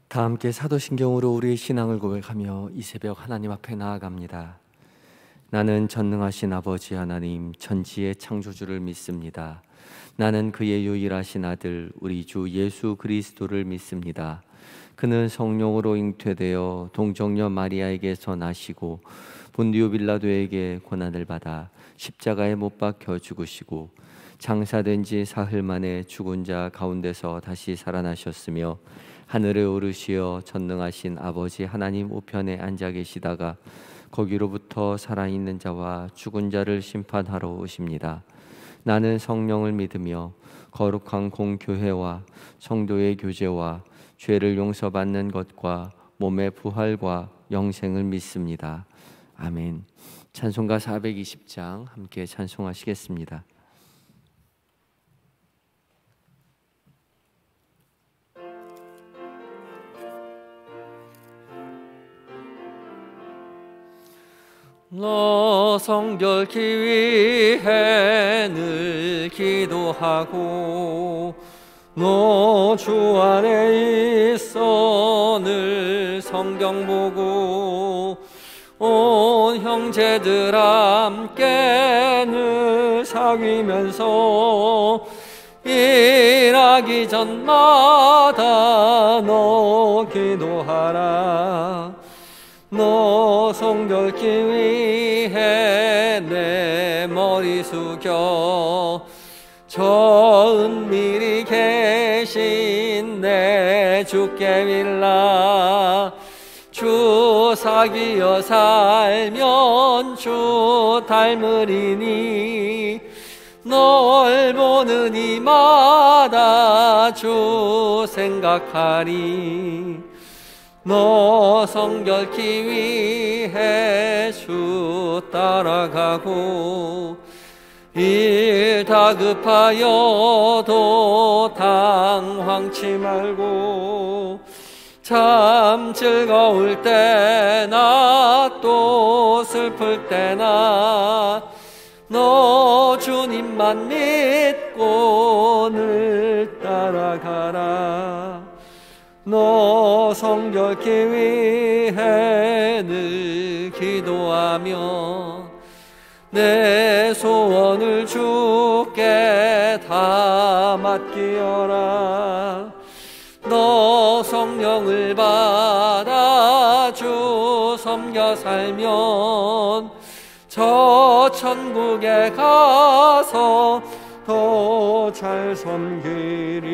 다 함께 사도신경으로 우리의 신앙을 고백하며 이 새벽 하나님 앞에 나아갑니다. 나는 전능하신 아버지 하나님 천지의 창조주를 믿습니다. 나는 그의 유일하신 아들 우리 주 예수 그리스도를 믿습니다. 그는 성령으로 잉태되어 동정녀 마리아에게서 나시고 본디오 빌라도에게 고난을 받아 십자가에 못 박혀 죽으시고 장사된 지 사흘 만에 죽은 자 가운데서 다시 살아나셨으며 하늘에 오르시어 전능하신 아버지 하나님 우편에 앉아 계시다가 거기로부터 살아있는 자와 죽은 자를 심판하러 오십니다. 나는 성령을 믿으며 거룩한 공교회와 성도의 교제와 죄를 용서받는 것과 몸의 부활과 영생을 믿습니다. 아멘. 찬송가 420장 함께 찬송하시겠습니다. 너 성결케 위해 늘 기도하고 너 주 안에 있어 늘 성경 보고 온 형제들 함께 늘 사귀면서 일하기 전마다 너 기도하라. 너 성결케 위해 내 머리 숙여 저 은밀히 계신 내 주께 빌라. 주 사귀어 살면 주 닮으리니 널 보는 이마다 주 생각하리. 너 성결케 위해 주 따라가고 일 다급하여도 당황치 말고 참 즐거울 때나 또 슬플 때나 너 주님만 믿고 늘 따라가라. 너 성결케 위해 늘 기도하며 내 소원을 주께 다 맡기어라. 너 성령을 받아 주 섬겨 살면 저 천국에 가서 더 잘 섬기리.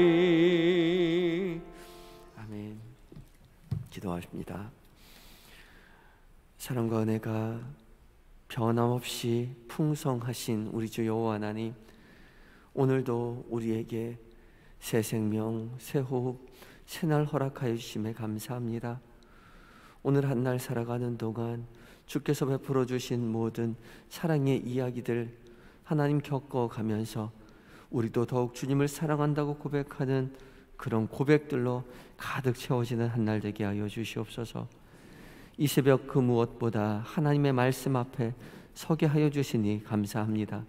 아멘. 기도하십니다. 사랑과 은혜가 변함없이 풍성하신 우리 주 여호와 하나님, 오늘도 우리에게 새 생명, 새 호흡, 새날 허락하여 주심에 감사합니다. 오늘 한날 살아가는 동안 주께서 베풀어 주신 모든 사랑의 이야기들 하나님 겪어가면서 우리도 더욱 주님을 사랑한다고 고백하는 그런 고백들로 가득 채워지는 한날 되게 하여 주시옵소서. 이 새벽 그 무엇보다 하나님의 말씀 앞에 서게 하여 주시니 감사합니다.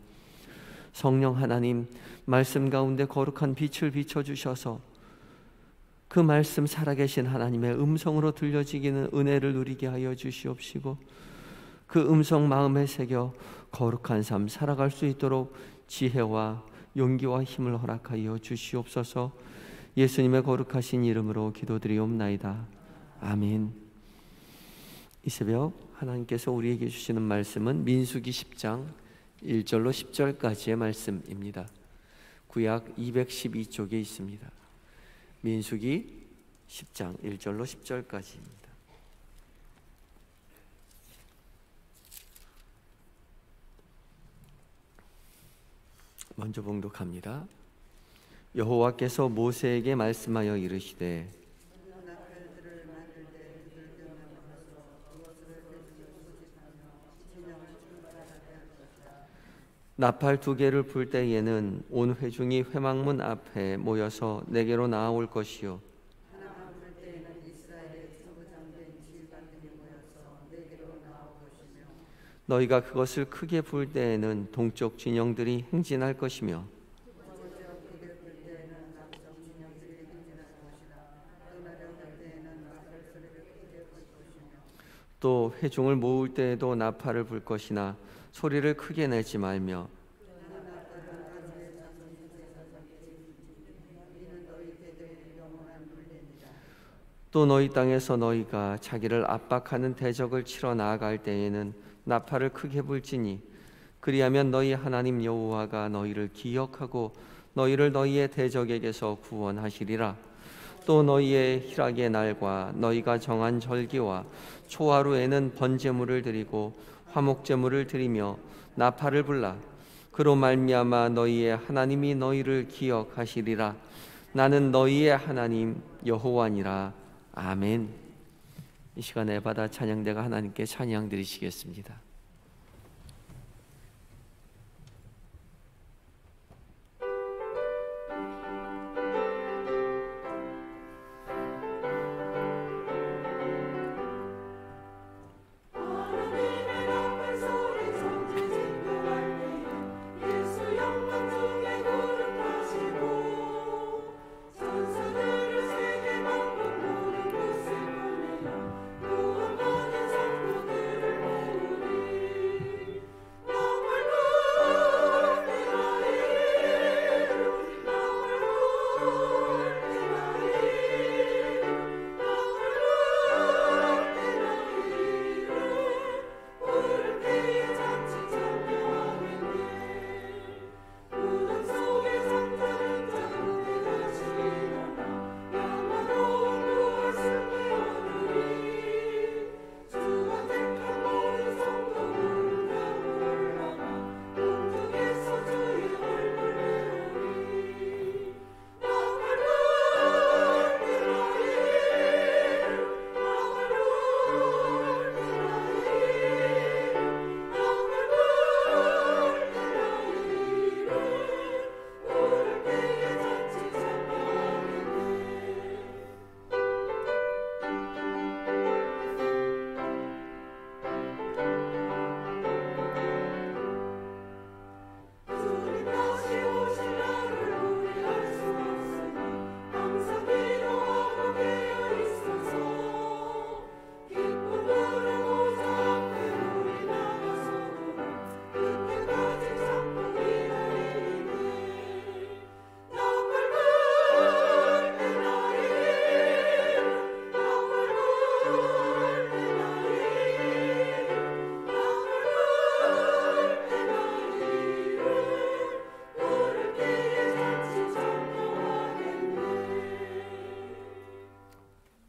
성령 하나님, 말씀 가운데 거룩한 빛을 비춰주셔서 그 말씀 살아계신 하나님의 음성으로 들려지기는 은혜를 누리게 하여 주시옵시고 그 음성 마음에 새겨 거룩한 삶 살아갈 수 있도록 지혜와 용기와 힘을 허락하여 주시옵소서. 예수님의 거룩하신 이름으로 기도드리옵나이다. 아멘. 이 새벽 하나님께서 우리에게 주시는 말씀은 민수기 10장 1절로 10절까지의 말씀입니다. 구약 212쪽에 있습니다. 민수기 10장 1절로 10절까지입니다. 먼저 봉독합니다. 여호와께서 모세에게 말씀하여 이르시되 나팔 2개를 불 때에는 온 회중이 회막문 앞에 모여서 내게로 나아올 것이요 너희가 그것을 크게 불 때에는 동쪽 진영들이 행진할 것이며 또 회중을 모을 때에도 나팔을 불 것이나 소리를 크게 내지 말며 또 너희 땅에서 너희가 자기를 압박하는 대적을 치러 나아갈 때에는 나팔을 크게 불지니 그리하면 너희 하나님 여호와가 너희를 기억하고 너희를 너희의 대적에게서 구원하시리라. 또 너희의 희락의 날과 너희가 정한 절기와 초하루에는 번제물을 드리고 화목제물을 드리며 나팔을 불라. 그로 말미암아 너희의 하나님이 너희를 기억하시리라. 나는 너희의 하나님 여호와니라. 아멘. 이 시간에 받아 찬양대가 하나님께 찬양 드리시겠습니다.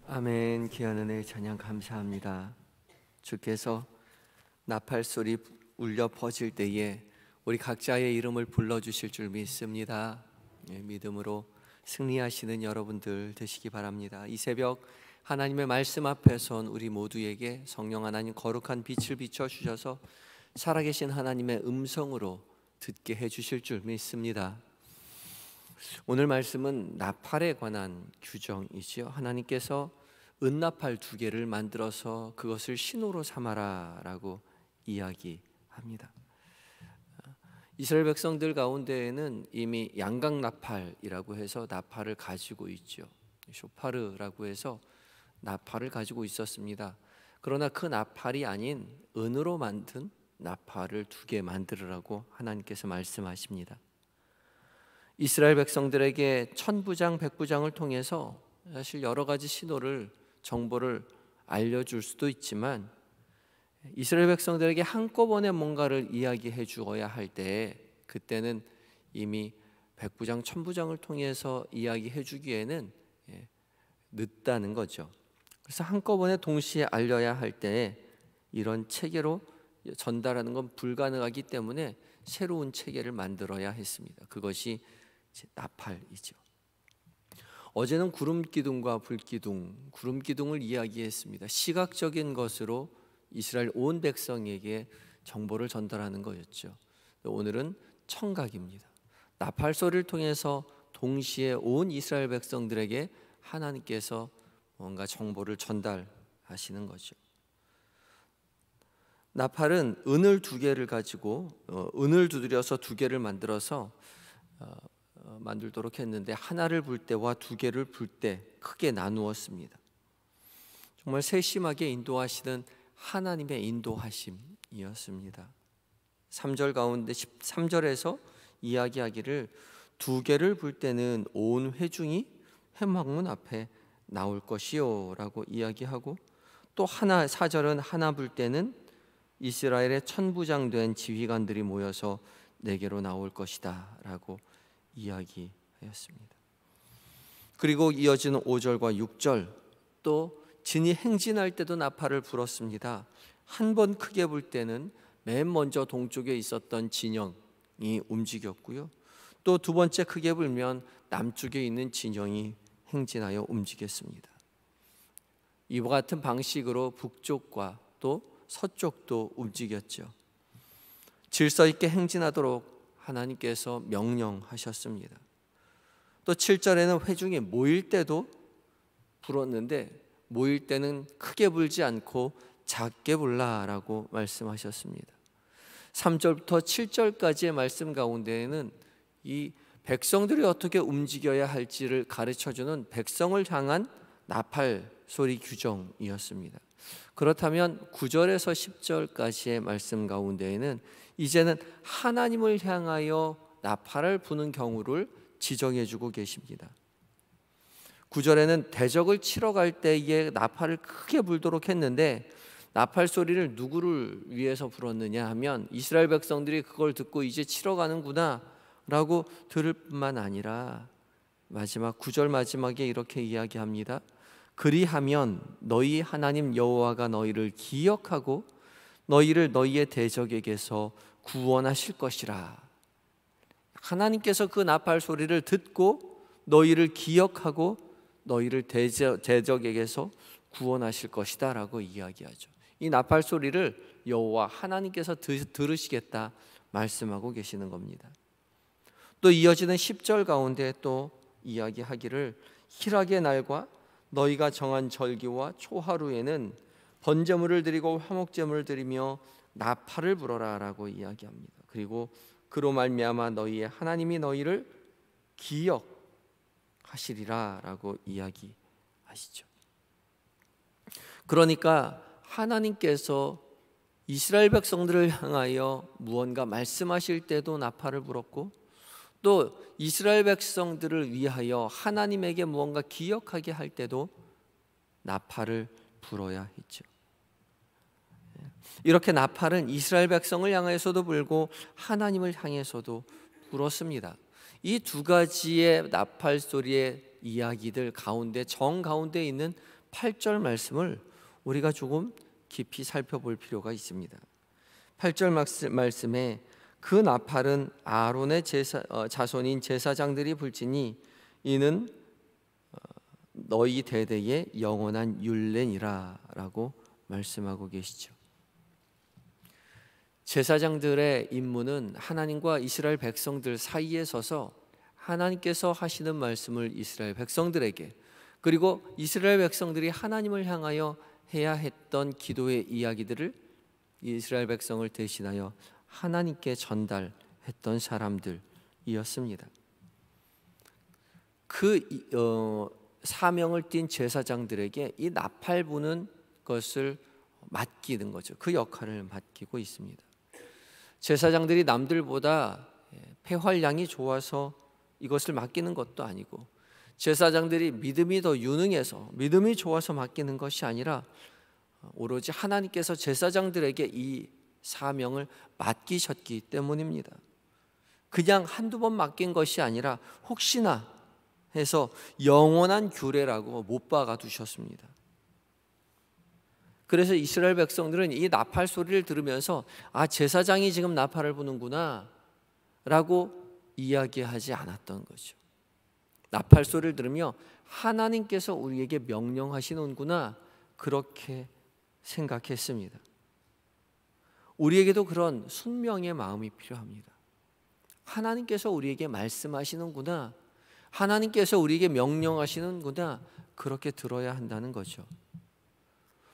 아멘. 귀한 은혜 찬양 감사합니다. 주께서 나팔 소리 울려 퍼질 때에 우리 각자의 이름을 불러주실 줄 믿습니다. 믿음으로 승리하시는 여러분들 되시기 바랍니다. 이 새벽 하나님의 말씀 앞에 선 우리 모두에게 성령 하나님 거룩한 빛을 비춰주셔서 살아계신 하나님의 음성으로 듣게 해주실 줄 믿습니다. 오늘 말씀은 나팔에 관한 규정이지요. 하나님께서 은나팔 2개를 만들어서 그것을 신호로 삼아라 라고 이야기합니다. 이스라엘 백성들 가운데에는 이미 양각나팔이라고 해서 나팔을 가지고 있죠. 쇼파르라고 해서 나팔을 가지고 있었습니다. 그러나 그 나팔이 아닌 은으로 만든 나팔을 2개 만들으라고 하나님께서 말씀하십니다. 이스라엘 백성들에게 천부장, 백부장을 통해서 사실 여러 가지 신호를, 정보를 알려줄 수도 있지만 이스라엘 백성들에게 한꺼번에 뭔가를 이야기해 주어야 할 때 그때는 이미 백부장, 천부장을 통해서 이야기해 주기에는 늦다는 거죠. 그래서 한꺼번에 동시에 알려야 할 때 이런 체계로 전달하는 건 불가능하기 때문에 새로운 체계를 만들어야 했습니다. 그것이 나팔이죠. 어제는 구름기둥과 불기둥, 구름기둥을 이야기했습니다. 시각적인 것으로 이스라엘 온 백성에게 정보를 전달하는 거였죠. 오늘은 청각입니다. 나팔 소리를 통해서 동시에 온 이스라엘 백성들에게 하나님께서 뭔가 정보를 전달하시는 거죠. 나팔은 은을 2개를 가지고 은을 두드려서 2개를 만들어서 만들도록 했는데 하나를 불 때와 2개를 불 때 크게 나누었습니다. 정말 세심하게 인도하시는 하나님의 인도하심이었습니다. 3절 가운데 13절에서 이야기하기를 두 개를 불 때는 온 회중이 회막문 앞에 나올 것이요 라고 이야기하고, 또 4절은 하나 불 때는 이스라엘의 천부장된 지휘관들이 모여서 내게로 나올 것이다 라고 이야기하였습니다. 그리고 이어지는 5절과 6절, 또 진이 행진할 때도 나팔을 불었습니다. 한 번 크게 불 때는 맨 먼저 동쪽에 있었던 진영이 움직였고요, 또 두 번째 크게 불면 남쪽에 있는 진영이 행진하여 움직였습니다. 이와 같은 방식으로 북쪽과 또 서쪽도 움직였죠. 질서 있게 행진하도록 하나님께서 명령하셨습니다. 또 7절에는 회중이 모일 때도 불었는데, 모일 때는 크게 불지 않고 작게 불라라고 말씀하셨습니다. 3절부터 7절까지의 말씀 가운데에는 이 백성들이 어떻게 움직여야 할지를 가르쳐주는 백성을 향한 나팔 소리 규정이었습니다. 그렇다면 9절에서 10절까지의 말씀 가운데에는 이제는 하나님을 향하여 나팔을 부는 경우를 지정해 주고 계십니다. 9절에는 대적을 치러 갈 때에 나팔을 크게 불도록 했는데, 나팔 소리를 누구를 위해서 불었느냐 하면 이스라엘 백성들이 그걸 듣고 이제 치러 가는구나 라고 들을 뿐만 아니라 마지막 9절 마지막에 이렇게 이야기합니다. 그리하면 너희 하나님 여호와가 너희를 기억하고 너희를 너희의 대적에게서 구원하실 것이라. 하나님께서 그 나팔 소리를 듣고 너희를 기억하고 너희를 대적에게서 구원하실 것이다 라고 이야기하죠. 이 나팔 소리를 여호와 하나님께서 들으시겠다 말씀하고 계시는 겁니다. 또 이어지는 10절 가운데 또 이야기하기를 희락의 날과 너희가 정한 절기와 초하루에는 번제물을 드리고 화목제물을 드리며 나팔을 불어라 라고 이야기합니다. 그리고 그로 말미암아 너희의 하나님이 너희를 기억하시리라 라고 이야기하시죠. 그러니까 하나님께서 이스라엘 백성들을 향하여 무언가 말씀하실 때도 나팔을 불었고, 또 이스라엘 백성들을 위하여 하나님에게 무언가 기억하게 할 때도 나팔을 불어야 했죠. 이렇게 나팔은 이스라엘 백성을 향해서도 불고 하나님을 향해서도 불었습니다. 이 두 가지의 나팔 소리의 이야기들 가운데 정 가운데 있는 8절 말씀을 우리가 조금 깊이 살펴볼 필요가 있습니다. 8절 말씀에 그 나팔은 아론의 자손인 제사장들이 불지니 이는 너희 대대의 영원한 율례니라 라고 말씀하고 계시죠. 제사장들의 임무는 하나님과 이스라엘 백성들 사이에 서서 하나님께서 하시는 말씀을 이스라엘 백성들에게, 그리고 이스라엘 백성들이 하나님을 향하여 해야 했던 기도의 이야기들을 이스라엘 백성을 대신하여 하나님께 전달했던 사람들이었습니다. 그 사명을 띈 제사장들에게 이 나팔 부는 것을 맡기는 거죠. 그 역할을 맡기고 있습니다. 제사장들이 남들보다 폐활량이 좋아서 이것을 맡기는 것도 아니고, 제사장들이 믿음이 더 유능해서 믿음이 좋아서 맡기는 것이 아니라 오로지 하나님께서 제사장들에게 이 사명을 맡기셨기 때문입니다. 그냥 한두 번 맡긴 것이 아니라 혹시나 해서 영원한 규례라고 못 박아 두셨습니다. 그래서 이스라엘 백성들은 이 나팔 소리를 들으면서 제사장이 지금 나팔을 부는구나 라고 이야기하지 않았던 거죠. 나팔 소리를 들으며 하나님께서 우리에게 명령하시는구나 그렇게 생각했습니다. 우리에게도 그런 순명의 마음이 필요합니다. 하나님께서 우리에게 말씀하시는구나, 하나님께서 우리에게 명령하시는구나, 그렇게 들어야 한다는 거죠.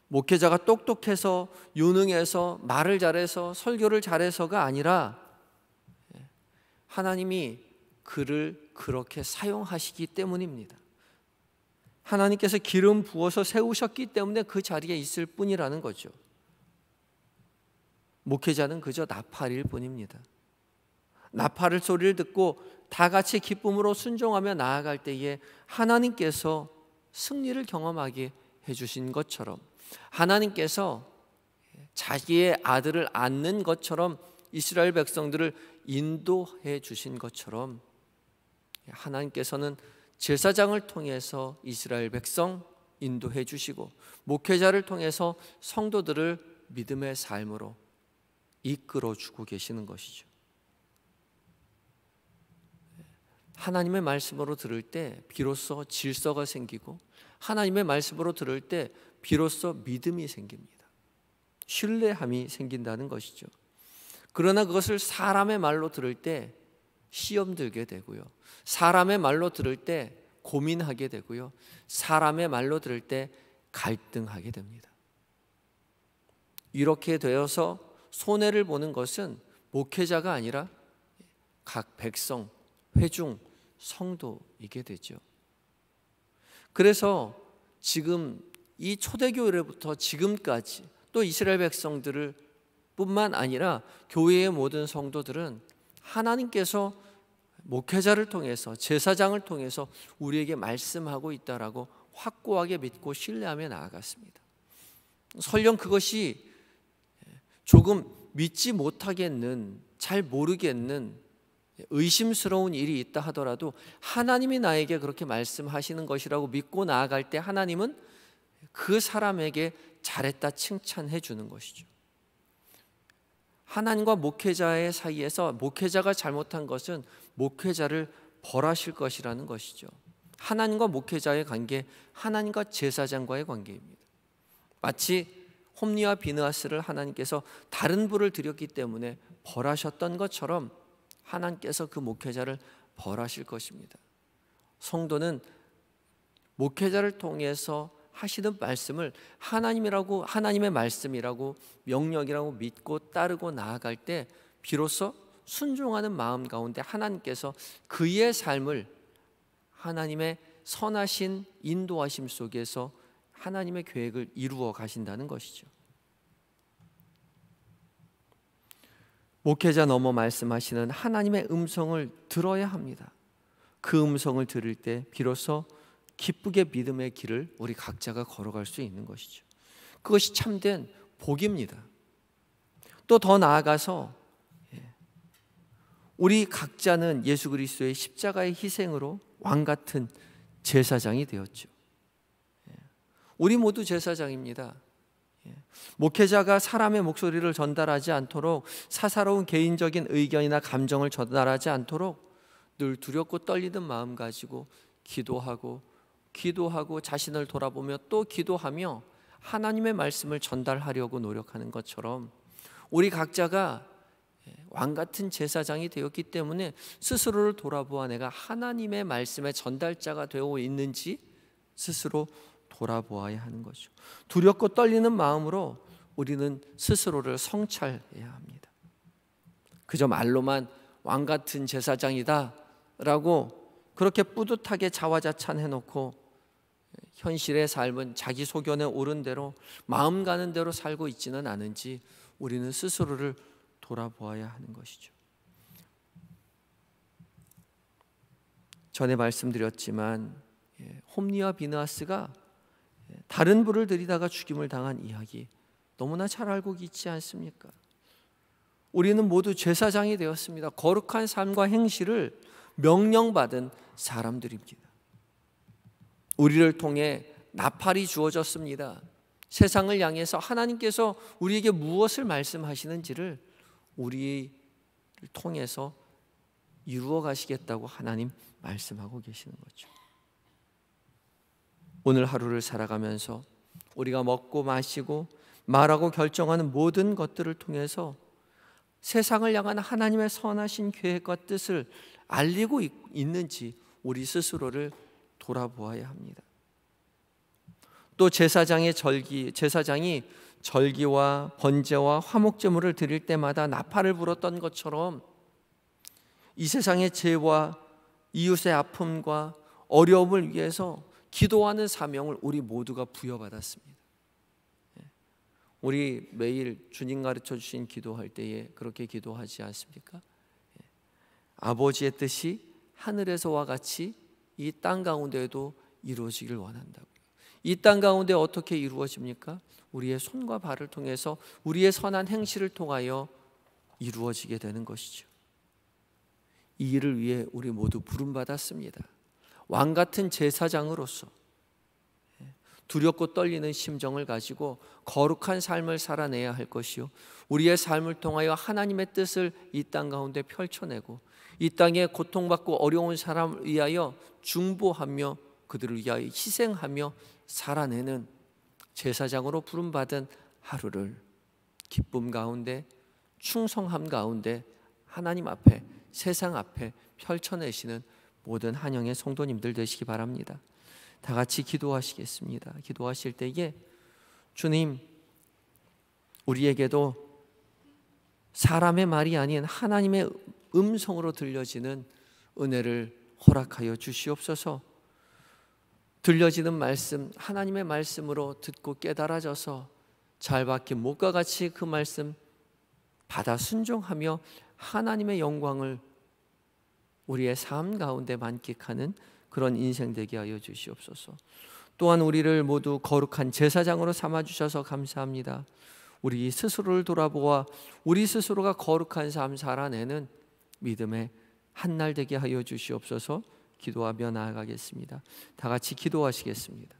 목회자가 똑똑해서 유능해서 말을 잘해서 설교를 잘해서가 아니라 하나님이 그를 그렇게 사용하시기 때문입니다. 하나님께서 기름 부어서 세우셨기 때문에 그 자리에 있을 뿐이라는 거죠. 목회자는 그저 나팔일 뿐입니다. 나팔을 소리를 듣고 다 같이 기쁨으로 순종하며 나아갈 때에 하나님께서 승리를 경험하게 해주신 것처럼, 하나님께서 자기의 아들을 안는 것처럼 이스라엘 백성들을 인도해 주신 것처럼, 하나님께서는 제사장을 통해서 이스라엘 백성 인도해 주시고 목회자를 통해서 성도들을 믿음의 삶으로 이끌어 주고 계시는 것이죠. 하나님의 말씀으로 들을 때 비로소 질서가 생기고, 하나님의 말씀으로 들을 때 비로소 믿음이 생깁니다. 신뢰함이 생긴다는 것이죠. 그러나 그것을 사람의 말로 들을 때 시험 들게 되고요, 사람의 말로 들을 때 고민하게 되고요, 사람의 말로 들을 때 갈등하게 됩니다. 이렇게 되어서 손해를 보는 것은 목회자가 아니라 각 백성, 회중, 성도이게 되죠. 그래서 지금 이 초대교회로부터 지금까지 또 이스라엘 백성들을 뿐만 아니라 교회의 모든 성도들은 하나님께서 목회자를 통해서, 제사장을 통해서 우리에게 말씀하고 있다라고 확고하게 믿고 신뢰하며 나아갔습니다. 설령 그것이 조금 믿지 못하겠는, 잘 모르겠는 의심스러운 일이 있다 하더라도 하나님이 나에게 그렇게 말씀하시는 것이라고 믿고 나아갈 때 하나님은 그 사람에게 잘했다 칭찬해 주는 것이죠. 하나님과 목회자의 사이에서 목회자가 잘못한 것은 목회자를 벌하실 것이라는 것이죠. 하나님과 목회자의 관계, 하나님과 제사장과의 관계입니다. 마치 홈리와 비느하스를 하나님께서 다른 부를 드렸기 때문에 벌하셨던 것처럼 하나님께서 그 목회자를 벌하실 것입니다. 성도는 목회자를 통해서 하시는 말씀을 하나님이라고, 하나님의 말씀이라고, 명령이라고 믿고 따르고 나아갈 때 비로소 순종하는 마음 가운데 하나님께서 그의 삶을 하나님의 선하신 인도하심 속에서 하나님의 계획을 이루어 가신다는 것이죠. 목회자 넘어 말씀하시는 하나님의 음성을 들어야 합니다. 그 음성을 들을 때 비로소 기쁘게 믿음의 길을 우리 각자가 걸어갈 수 있는 것이죠. 그것이 참된 복입니다. 또 더 나아가서 우리 각자는 예수 그리스도의 십자가의 희생으로 왕같은 제사장이 되었죠. 우리 모두 제사장입니다. 목회자가 사람의 목소리를 전달하지 않도록, 사사로운 개인적인 의견이나 감정을 전달하지 않도록 늘 두렵고 떨리는 마음 가지고 기도하고 자신을 돌아보며 또 기도하며 하나님의 말씀을 전달하려고 노력하는 것처럼 우리 각자가 왕같은 제사장이 되었기 때문에 스스로를 돌아보아 내가 하나님의 말씀의 전달자가 되어 있는지 스스로 돌아보아야 하는 거죠. 두렵고 떨리는 마음으로 우리는 스스로를 성찰해야 합니다. 그저 말로만 왕같은 제사장이다 라고 그렇게 뿌듯하게 자화자찬해놓고 현실의 삶은 자기 소견에 오른 대로 마음 가는 대로 살고 있지는 않은지 우리는 스스로를 돌아보아야 하는 것이죠. 전에 말씀드렸지만 홈리와 비느하스가 다른 불을 들이다가 죽임을 당한 이야기 너무나 잘 알고 있지 않습니까? 우리는 모두 제사장이 되었습니다. 거룩한 삶과 행실을 명령받은 사람들입니다. 우리를 통해 나팔이 주어졌습니다. 세상을 향해서 하나님께서 우리에게 무엇을 말씀하시는지를 우리를 통해서 이루어 가시겠다고 하나님 말씀하고 계시는 거죠. 오늘 하루를 살아가면서 우리가 먹고 마시고 말하고 결정하는 모든 것들을 통해서 세상을 향한 하나님의 선하신 계획과 뜻을 알리고 있는지 우리 스스로를 돌아보아야 합니다. 또 제사장이 절기와 번제와 화목제물을 드릴 때마다 나팔을 불었던 것처럼 이 세상의 죄와 이웃의 아픔과 어려움을 위해서 기도하는 사명을 우리 모두가 부여받았습니다. 우리 매일 주님 가르쳐 주신 기도할 때에 그렇게 기도하지 않습니까? 아버지의 뜻이 하늘에서와 같이 이 땅 가운데에도 이루어지길 원한다고요. 이 땅 가운데 어떻게 이루어집니까? 우리의 손과 발을 통해서 우리의 선한 행실을 통하여 이루어지게 되는 것이죠. 이 일을 위해 우리 모두 부름받았습니다. 왕 같은 제사장으로서 두렵고 떨리는 심정을 가지고 거룩한 삶을 살아내야 할 것이요, 우리의 삶을 통하여 하나님의 뜻을 이 땅 가운데 펼쳐내고 이 땅에 고통받고 어려운 사람을 위하여 중보하며 그들을 위하여 희생하며 살아내는 제사장으로 부름받은 하루를 기쁨 가운데, 충성함 가운데 하나님 앞에, 세상 앞에 펼쳐내시는 모든 한영의 성도님들 되시기 바랍니다. 다 같이 기도하시겠습니다. 기도하실 때에 주님, 우리에게도 사람의 말이 아닌 하나님의 음성으로 들려지는 은혜를 허락하여 주시옵소서. 들려지는 말씀, 하나님의 말씀으로 듣고 깨달아져서 잘 박힌 목과 같이 그 말씀 받아 순종하며 하나님의 영광을 우리의 삶 가운데 만끽하는 그런 인생 되게 하여 주시옵소서. 또한 우리를 모두 거룩한 제사장으로 삼아주셔서 감사합니다. 우리 스스로를 돌아보아 우리 스스로가 거룩한 삶 살아내는 믿음의 한날 되게 하여 주시옵소서. 기도하며 나아가겠습니다. 다 같이 기도하시겠습니다.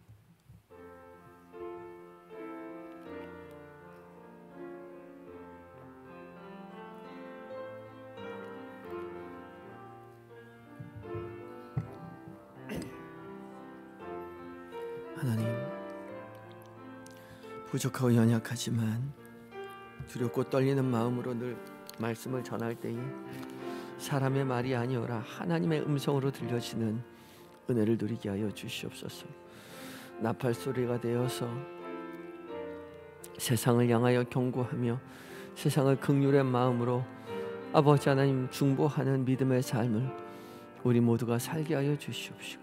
하나님, 부족하고 연약하지만 두렵고 떨리는 마음으로 늘 말씀을 전할 때에 사람의 말이 아니오라 하나님의 음성으로 들려지는 은혜를 누리게 하여 주시옵소서. 나팔 소리가 되어서 세상을 향하여 경고하며 세상을 긍휼의 마음으로 아버지 하나님 중보하는 믿음의 삶을 우리 모두가 살게 하여 주시옵시고,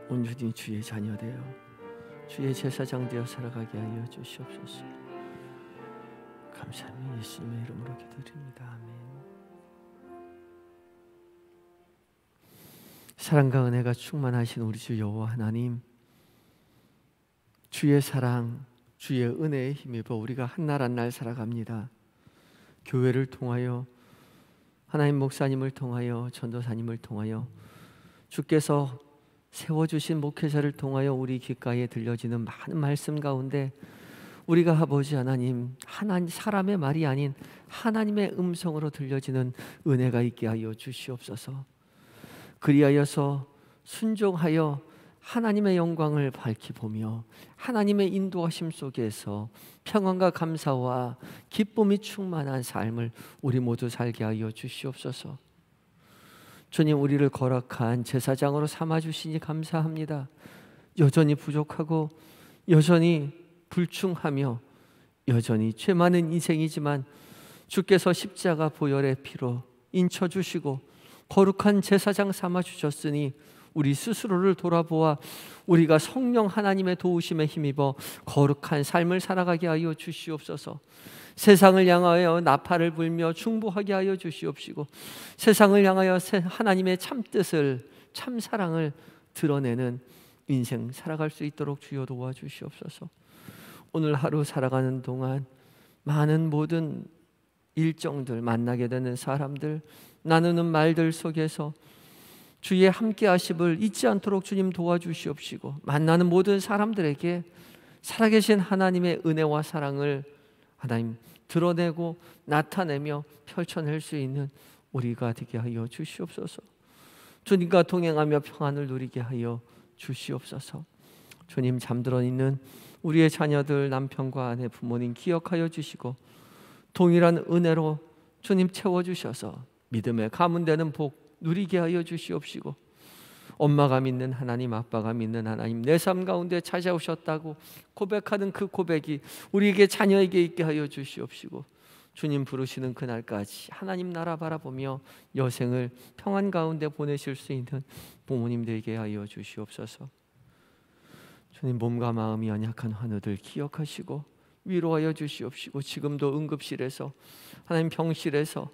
온전히 주의 자녀 되어 주의 제사장 되어 살아가게 하여 주시옵소서. 감사합니다. 예수님의 이름으로 기도드립니다. 아멘. 사랑과 은혜가 충만하신 우리 주 여호와 하나님, 주의 사랑, 주의 은혜에 힘입어 우리가 한 날 한 날 살아갑니다. 교회를 통하여, 하나님 목사님을 통하여, 전도사님을 통하여, 주께서 세워주신 목회자를 통하여 우리 귓가에 들려지는 많은 말씀 가운데 우리가 아버지 하나님, 사람의 말이 아닌 하나님의 음성으로 들려지는 은혜가 있게 하여 주시옵소서. 그리하여서 순종하여 하나님의 영광을 밝히 보며 하나님의 인도하심 속에서 평안과 감사와 기쁨이 충만한 삶을 우리 모두 살게 하여 주시옵소서. 주님, 우리를 거룩한 제사장으로 삼아주시니 감사합니다. 여전히 부족하고 여전히 불충하며 여전히 죄 많은 인생이지만 주께서 십자가 보혈의 피로 인쳐주시고 거룩한 제사장 삼아주셨으니 우리 스스로를 돌아보아 우리가 성령 하나님의 도우심에 힘입어 거룩한 삶을 살아가게 하여 주시옵소서. 세상을 향하여 나팔을 불며 중보하게 하여 주시옵시고, 세상을 향하여 하나님의 참뜻을, 참사랑을 드러내는 인생 살아갈 수 있도록 주여 도와주시옵소서. 오늘 하루 살아가는 동안 많은 모든 일정들, 만나게 되는 사람들, 나누는 말들 속에서 주의 함께 하심을 잊지 않도록 주님 도와주시옵시고, 만나는 모든 사람들에게 살아계신 하나님의 은혜와 사랑을 하나님 드러내고 나타내며 펼쳐낼 수 있는 우리가 되게 하여 주시옵소서. 주님과 동행하며 평안을 누리게 하여 주시옵소서. 주님, 잠들어 있는 우리의 자녀들, 남편과 아내, 부모님 기억하여 주시고 동일한 은혜로 주님 채워주셔서 믿음의 가문되는 복 누리게 하여 주시옵시고, 엄마가 믿는 하나님, 아빠가 믿는 하나님, 내 삶 가운데 찾아오셨다고 고백하는 그 고백이 우리에게, 자녀에게 있게 하여 주시옵시고, 주님 부르시는 그날까지 하나님 나라 바라보며 여생을 평안 가운데 보내실 수 있는 부모님 되게 하여 주시옵소서. 주님, 몸과 마음이 연약한 환우들 기억하시고 위로하여 주시옵시고, 지금도 응급실에서, 하나님 병실에서,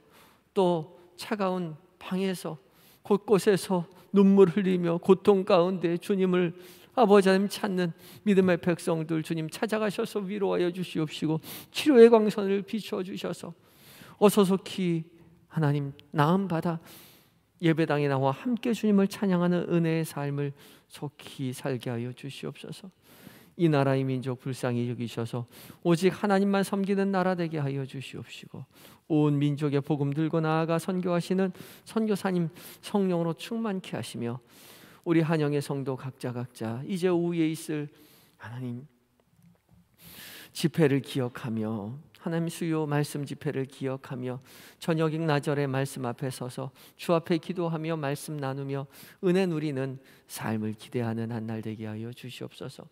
또 차가운 방에서, 곳곳에서 눈물 흘리며 고통 가운데 주님을, 아버지 하나님 찾는 믿음의 백성들 주님 찾아가셔서 위로하여 주시옵시고, 치료의 광선을 비춰주셔서 어서 속히 하나님 나음 받아 예배당에 나와 함께 주님을 찬양하는 은혜의 삶을 속히 살게 하여 주시옵소서. 이 나라의 민족 불쌍히 여기셔서 오직 하나님만 섬기는 나라 되게 하여 주시옵시고, 온 민족의 복음 들고 나아가 선교하시는 선교사님 성령으로 충만케 하시며, 우리 한영의 성도 각자 이제 오후에 있을 하나님 집회를 기억하며, 하나님 수요 말씀 집회를 기억하며 저녁 나절의 말씀 앞에 서서 주 앞에 기도하며 말씀 나누며 은혜 누리는 삶을 기대하는 한 날 되게 하여 주시옵소서.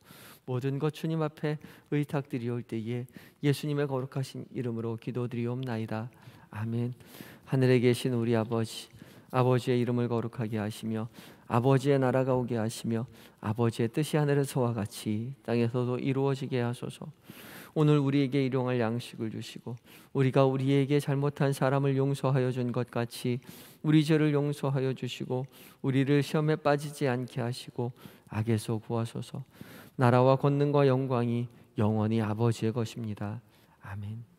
모든 것 주님 앞에 의탁드리올 때에 예수님의 거룩하신 이름으로 기도드리옵나이다. 아멘. 하늘에 계신 우리 아버지, 아버지의 이름을 거룩하게 하시며 아버지의 나라가 오게 하시며 아버지의 뜻이 하늘에서와 같이 땅에서도 이루어지게 하소서. 오늘 우리에게 일용할 양식을 주시고 우리가 우리에게 잘못한 사람을 용서하여 준 것 같이 우리 죄를 용서하여 주시고 우리를 시험에 빠지지 않게 하시고 악에서 구하소서. 나라와 권능과 영광이 영원히 아버지의 것입니다. 아멘.